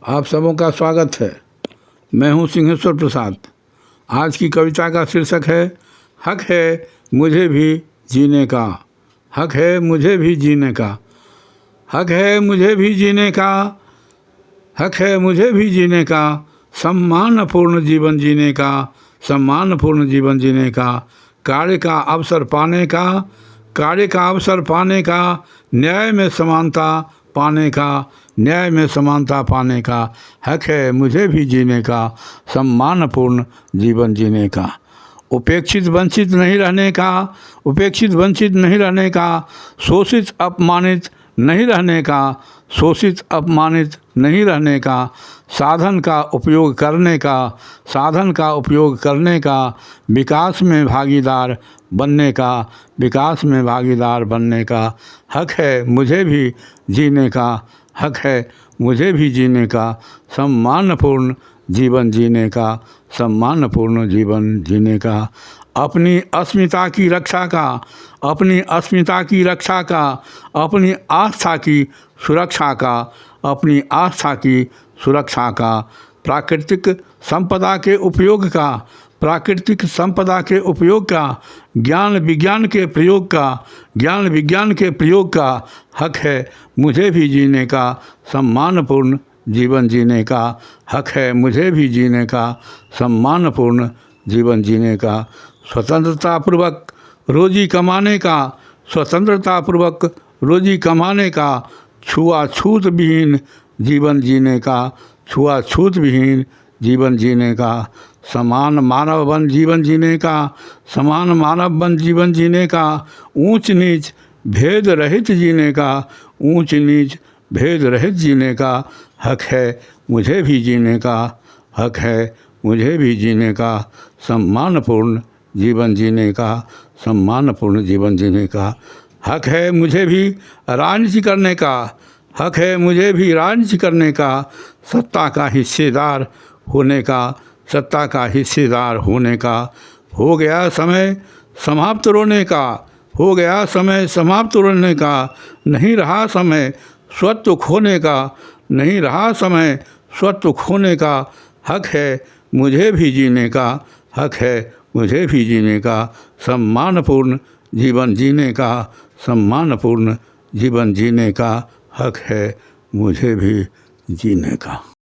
आप सबों का स्वागत है। मैं हूं सिंहेश्वर प्रसाद। आज की कविता का शीर्षक है हक है मुझे भी जीने का। हक है मुझे भी जीने का। हक है मुझे भी जीने का। हक है मुझे भी जीने का। सम्मानपूर्ण जीवन जीने का। सम्मानपूर्ण जीवन जीने का। कार्य का अवसर पाने का। कार्य का अवसर पाने का। न्याय में समानता पाने का। न्याय में समानता पाने का। हक है मुझे भी जीने का। सम्मानपूर्ण जीवन जीने का। उपेक्षित वंचित नहीं रहने का। उपेक्षित वंचित नहीं रहने का। शोषित अपमानित नहीं रहने का। शोषित अपमानित नहीं रहने का। साधन का उपयोग करने का। साधन का उपयोग करने का। विकास में भागीदार बनने का। विकास में भागीदार बनने का। हक है मुझे भी जीने का। हक है मुझे भी जीने का। सम्मानपूर्ण जीवन जीने का। सम्मानपूर्ण जीवन जीने का। अपनी अस्मिता की रक्षा का। अपनी अस्मिता की रक्षा का। अपनी आस्था की सुरक्षा का। अपनी आस्था की सुरक्षा का। प्राकृतिक संपदा के उपयोग का। प्राकृतिक संपदा के उपयोग का। ज्ञान विज्ञान के प्रयोग का। ज्ञान विज्ञान के प्रयोग का। हक है मुझे भी जीने का। सम्मानपूर्ण जीवन जीने का। हक है मुझे भी जीने का। सम्मानपूर्ण जीवन जीने का। स्वतंत्रतापूर्वक रोजी कमाने का। स्वतंत्रतापूर्वक रोजी कमाने का। छुआछूत विहीन जीवन जीने का। छुआछूत विहीन जीवन जीने का। समान मानव जीवन जीने का। समान मानव जीवन जीने का। ऊंच नीच भेद रहित जीने का। ऊंच नीच भेद रहित जीने का। हक है मुझे भी जीने का। हक है मुझे भी जीने का। सम्मानपूर्ण जीवन जीने का। सम्मानपूर्ण जीवन जीने का। हक है मुझे भी राजनीति करने का। हक है मुझे भी राजनीति करने का। सत्ता का हिस्सेदार होने का। सत्ता का हिस्सेदार होने का। हो गया समय समाप्त रोने का। हो गया समय समाप्त रोने का। नहीं रहा समय स्वत्व खोने का। नहीं रहा समय स्वत्व खोने का। हक है मुझे भी जीने का। हक है मुझे भी जीने का। सम्मानपूर्ण जीवन जीने का। सम्मानपूर्ण जीवन जीने का। हक है मुझे भी जीने का।